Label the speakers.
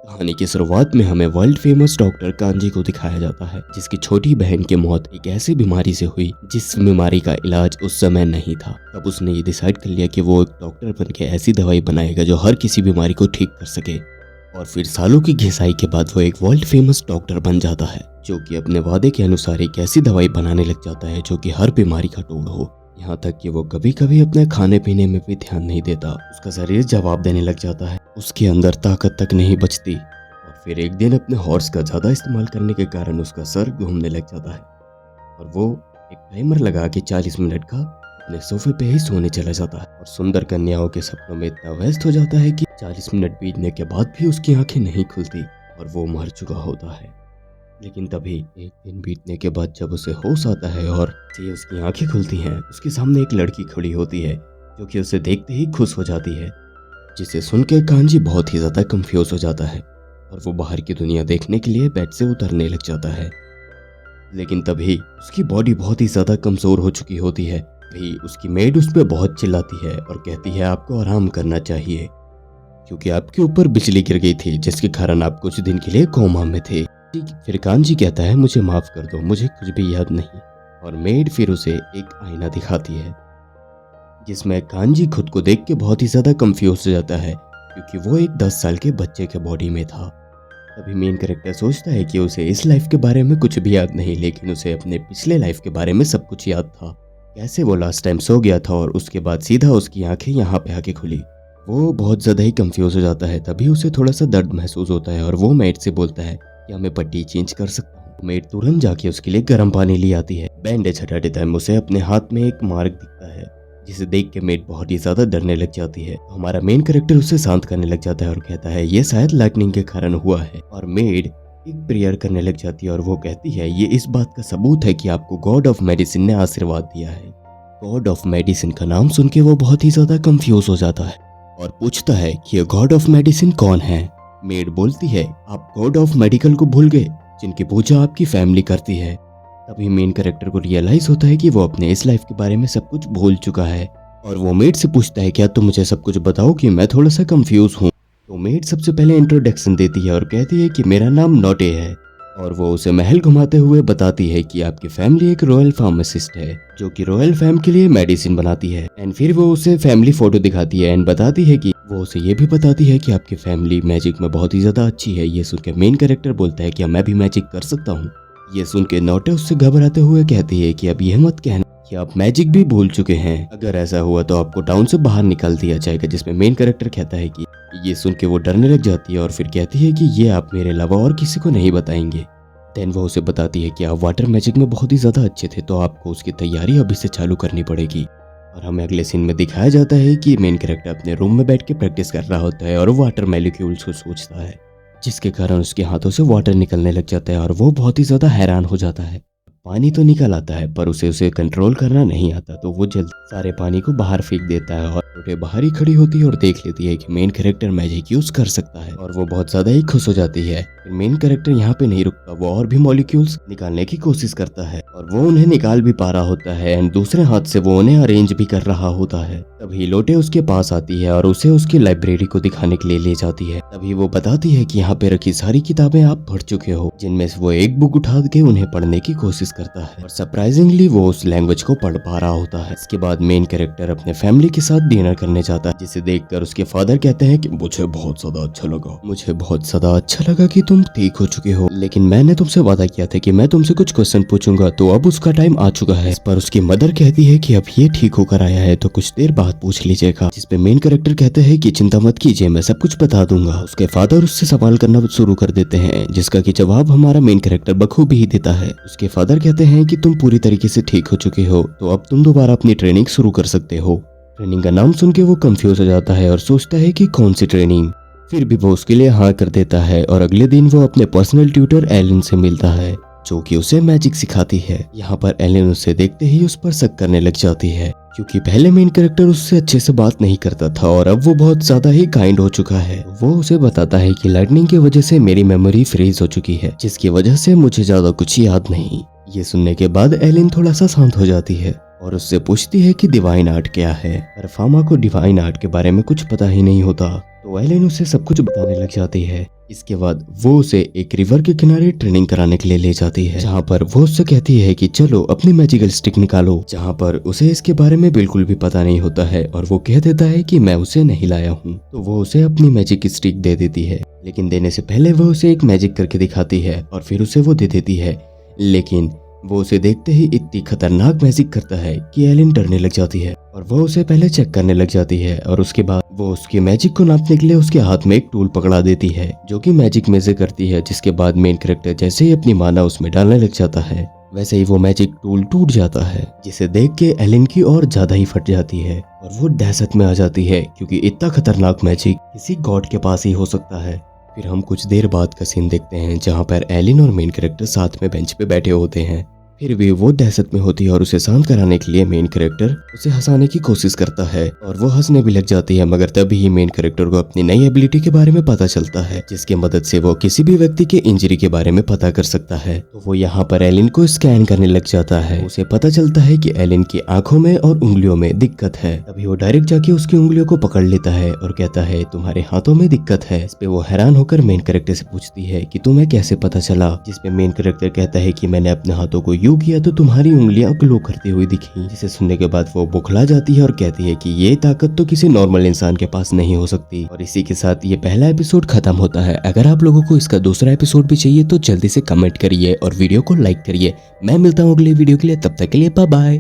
Speaker 1: कहानी की शुरुआत में हमें वर्ल्ड फेमस डॉक्टर कांजी को दिखाया जाता है, जिसकी छोटी बहन की मौत एक ऐसी बीमारी से हुई जिस बीमारी का इलाज उस समय नहीं था। तब उसने ये डिसाइड कर लिया कि वो एक डॉक्टर बन के ऐसी दवाई बनाएगा जो हर किसी बीमारी को ठीक कर सके। और फिर सालों की घिसाई के बाद वो एक वर्ल्ड फेमस डॉक्टर बन जाता है, जो कि अपने वादे के अनुसार एक ऐसी दवाई बनाने लग जाता है जो कि हर बीमारी का तोड़ हो। यहाँ तक कि वो कभी कभी अपने खाने पीने में भी ध्यान नहीं देता। उसका शरीर जवाब देने लग जाता है, उसके अंदर ताकत तक नहीं बचती। और फिर एक दिन अपने हॉर्स का ज्यादा इस्तेमाल करने के कारण उसका सर घूमने लग जाता है और वो एक टाइमर लगा के 40 मिनट का अपने सोफे पे ही सोने चला जाता है। और सुंदर कन्याओं के सपनों में इतना व्यस्त हो जाता है कि 40 मिनट बीतने के बाद भी उसकी आंखें नहीं खुलती और वो मर चुका होता है। लेकिन तभी एक दिन बीतने के बाद जब उसे होश आता है और ये उसकी आंखें खुलती हैं, उसके सामने एक लड़की खड़ी होती है जो कि उसे देखते ही खुश हो जाती है, जिसे सुनकर कांजी बहुत ही ज्यादा कंफ्यूज हो जाता है और वो बाहर की दुनिया देखने के लिए बेड से उतरने लग जाता है। लेकिन तभी उसकी बॉडी बहुत ही ज्यादा कमजोर हो चुकी होती है। तभी उसकी मेड उस पर बहुत चिल्लाती है और कहती है आपको आराम करना चाहिए क्योंकि आपके ऊपर बिजली गिर गई थी, जिसके कारण आप कुछ दिन के लिए कोमा में थे। फिर कांजी कहता है मुझे माफ कर दो, मुझे कुछ भी याद नहीं। और मेड फिर उसे एक आईना दिखाती है जिसमें कांजी खुद को देख के बहुत ही ज्यादा कंफ्यूज हो जाता है क्योंकि वो एक 10 साल के बच्चे के बॉडी में था। तभी मेन कैरेक्टर सोचता है कि उसे इस लाइफ के बारे में कुछ भी याद नहीं, लेकिन उसे अपने पिछले लाइफ के बारे में सब कुछ याद था, कैसे वो लास्ट टाइम सो गया था। और उसके बाद सीधा उसकी आंखें यहाँ पे आके खुली। वो बहुत ज्यादा ही कंफ्यूज हो जाता है। तभी उसे थोड़ा सा दर्द महसूस होता है और वो मेड से बोलता है क्या मैं पट्टी चेंज कर सकता हूँ। मेड तुरंत जाके उसके लिए गर्म पानी ले आती है। बैंडेज हटाते टाइम उसे अपने हाथ में एक मार्क दिखता है, जिसे देख के मेड बहुत ही ज्यादा डरने लग जाती है। हमारा मेन कैरेक्टर उसे शांत करने लग जाता है और कहता है ये शायद लाइटनिंग के कारण हुआ है। और मेड एक प्रेयर करने लग जाती है और वो कहती है ये इस बात का सबूत है कि आपको गॉड ऑफ मेडिसिन ने आशीर्वाद दिया है। गॉड ऑफ मेडिसिन का नाम सुन के वो बहुत ही ज्यादा कंफ्यूज हो जाता है और पूछता है कि ये गॉड ऑफ मेडिसिन कौन है। मेड बोलती है आप गॉड ऑफ मेडिकल को भूल गए, जिनकी पूजा आपकी फैमिली करती है। तभी मेन कैरेक्टर को रियलाइज होता है कि वो अपने इस लाइफ के बारे में सब कुछ भूल चुका है और वो मेड से पूछता है क्या तुम मुझे सब कुछ बताओ कि मैं थोड़ा सा कंफ्यूज हूँ। तो मेड सबसे पहले इंट्रोडक्शन देती है और कहती है कि मेरा नाम नोटे है और वो उसे महल घुमाते हुए बताती है कि आपकी फैमिली एक रॉयल फार्मासिस्ट है जो कि रॉयल फैम के लिए मेडिसिन बनाती है। एंड फिर वो उसे फैमिली फोटो दिखाती है एंड बताती है कि वो उसे ये भी बताती है कि आपकी फैमिली मैजिक में बहुत ही ज्यादा अच्छी है। ये सुन के मेन कैरेक्टर बोलता है कि मैं भी मैजिक कर सकता हूँ। ये सुन के नोटे उससे घबराते हुए कहती है कि अब यह मत कहना कि आप मैजिक भी भूल चुके हैं, अगर ऐसा हुआ तो आपको टाउन से बाहर निकाल दिया जाएगा। जिसमें मेन कैरेक्टर कहता है कि ये सुन के वो डरने लग जाती है और फिर कहती है कि ये आप मेरे अलावा और किसी को नहीं बताएंगे। देन वो उसे बताती है कि आप वाटर मैजिक में बहुत ही ज्यादा अच्छे थे, तो आपको उसकी तैयारी अभी से चालू करनी पड़ेगी। और हमें अगले सीन में दिखाया जाता है कि मेन कैरेक्टर अपने रूम में बैठ के प्रैक्टिस कर रहा होता है और वाटर मॉलिक्यूल्स को सोचता है, जिसके कारण उसके हाथों से वाटर निकलने लग जाता है और वो बहुत ही ज्यादा हैरान हो जाता है। पानी तो निकल आता है पर उसे कंट्रोल करना नहीं आता, तो वो जल्द सारे पानी को बाहर फेंक देता है। और नोटे बाहर ही खड़ी होती है और देख लेती है कि मेन कैरेक्टर मैजिक यूज कर सकता है और वो बहुत ज्यादा ही खुश हो जाती है। फिर मेन कैरेक्टर यहाँ पे नहीं रुकता, वो और भी मॉलिक्यूल्स निकालने की कोशिश करता है और वो उन्हें निकाल भी पा रहा होता है एंड दूसरे हाथ से वो उन्हें अरेंज भी कर रहा होता है। तभी लोटे उसके पास आती है और उसे उसकी लाइब्रेरी को दिखाने के लिए ले जाती है। तभी वो बताती है कि यहाँ पे रखी सारी किताबें आप पढ़ चुके हो, जिनमें से वो एक बुक उठा के उन्हें पढ़ने की कोशिश करता है और सरप्राइजिंगली वो उस लैंग्वेज को पढ़ पा रहा होता है। इसके बाद मेन कैरेक्टर अपने फैमिली के साथ डिनर करने जाता है, जिसे देखकर उसके फादर कहते हैं कि मुझे बहुत ज्यादा अच्छा लगा कि तुम ठीक हो चुके हो, लेकिन मैंने तुमसे वादा किया था कि मैं तुमसे कुछ क्वेश्चन पूछूंगा, तो अब उसका टाइम आ चुका है। इस पर उसकी मदर कहती है कि अब ये ठीक होकर आया है तो कुछ देर बाद पूछ लीजिएगा। जिसपे मेन कैरेक्टर कहते हैं कि चिंता मत कीजिए, मैं सब कुछ बता दूंगा। उसके फादर उससे सवाल करना शुरू कर देते हैं, जिसका कि जवाब हमारा मेन कैरेक्टर बखूबी ही देता है। उसके फादर कहते हैं कि तुम पूरी तरीके से ठीक हो चुके हो, तो अब तुम दोबारा अपनी ट्रेनिंग शुरू कर सकते हो। ट्रेनिंग का नाम सुन के वो कंफ्यूज हो जाता है और सोचता है कि कौन सी ट्रेनिंग। फिर भी वो उसके लिए हाँ कर देता है और अगले दिन वो अपने पर्सनल ट्यूटर एलिन से मिलता है, जो कि उसे मैजिक सिखाती है। यहाँ पर एलिन उसे देखते ही उस पर शक करने लग जाती है, क्योंकि पहले मेन कैरेक्टर उससे अच्छे से बात नहीं करता था और अब वो बहुत ज्यादा ही काइंड हो चुका है। वो उसे बताता है कि लाइटनिंग की वजह से मेरी मेमोरी फ्रीज हो चुकी है, जिसकी वजह से मुझे ज्यादा कुछ याद नहीं। ये सुनने के बाद एलिन थोड़ा सा शांत हो जाती है और उससे पूछती है कि डिवाइन आर्ट क्या है। पर फामा को डिवाइन आर्ट के बारे में कुछ पता ही नहीं होता, तो एलिन उसे सब कुछ बताने लग जाती है। इसके बाद वो उसे एक रिवर के किनारे ट्रेनिंग कराने के लिए ले जाती है, जहाँ पर वो उससे कहती है कि चलो अपनी मैजिकल स्टिक निकालो, जहाँ पर उसे इसके बारे में बिल्कुल भी पता नहीं होता है और वो कह देता है कि मैं उसे नहीं लाया हूँ। तो वो उसे अपनी मैजिक स्टिक दे देती है, लेकिन देने से पहले वो उसे एक मैजिक करके दिखाती है और फिर उसे वो दे देती है। लेकिन वो उसे देखते ही इतनी खतरनाक मैजिक करता है कि एलिन डरने लग जाती है और वो उसे पहले चेक करने लग जाती है और उसके बाद वो उसकी मैजिक को नापने के लिए उसके हाथ में एक टूल पकड़ा देती है जो कि मैजिक मेजर करती है, जिसके बाद मेन कैरेक्टर जैसे ही अपनी माना उसमें डालने लग जाता है वैसे ही वो मैजिक टूल टूट जाता है, जिसे देख के एलिन की और ज्यादा ही फट जाती है और वो दहशत में आ जाती है क्योंकि इतना खतरनाक मैजिक किसी गॉड के पास ही हो सकता है। फिर हम कुछ देर बाद का सीन देखते हैं जहाँ पर एलिन और मेन कैरेक्टर साथ में बेंच पे बैठे होते हैं। फिर भी वो दहशत में होती है और उसे शांत कराने के लिए मेन कैरेक्टर उसे हंसाने की कोशिश करता है और वो हंसने भी लग जाती है, मगर तभी ही मेन कैरेक्टर को अपनी नई एबिलिटी के बारे में पता चलता है जिसकी मदद से वो किसी भी व्यक्ति के इंजरी के बारे में पता कर सकता है। तो वो यहाँ पर एलिन को स्कैन करने लग जाता है। उसे पता चलता है कि एलिन की आंखों में और उंगलियों में दिक्कत है। तभी वो डायरेक्ट जाके उसकी उंगलियों को पकड़ लेता है और कहता है तुम्हारे हाथों में दिक्कत है। इस पे वो हैरान होकर मेन कैरेक्टर से पूछती है कि तुम्हें कैसे पता चला, जिसपे मेन कैरेक्टर कहता है कि मैंने अपने हाथों को यूं किया तो तुम्हारी उंगलियां ग्लो करती हुई दिखी। जिसे सुनने के बाद वो बुखला जाती है और कहती है कि ये ताकत तो किसी नॉर्मल इंसान के पास नहीं हो सकती। और इसी के साथ ये पहला एपिसोड खत्म होता है। अगर आप लोगों को इसका दूसरा एपिसोड भी चाहिए तो जल्दी से कमेंट करिए और वीडियो को लाइक करिए। मैं मिलता हूँ अगले वीडियो के लिए, तब तक के लिए बाय बाय।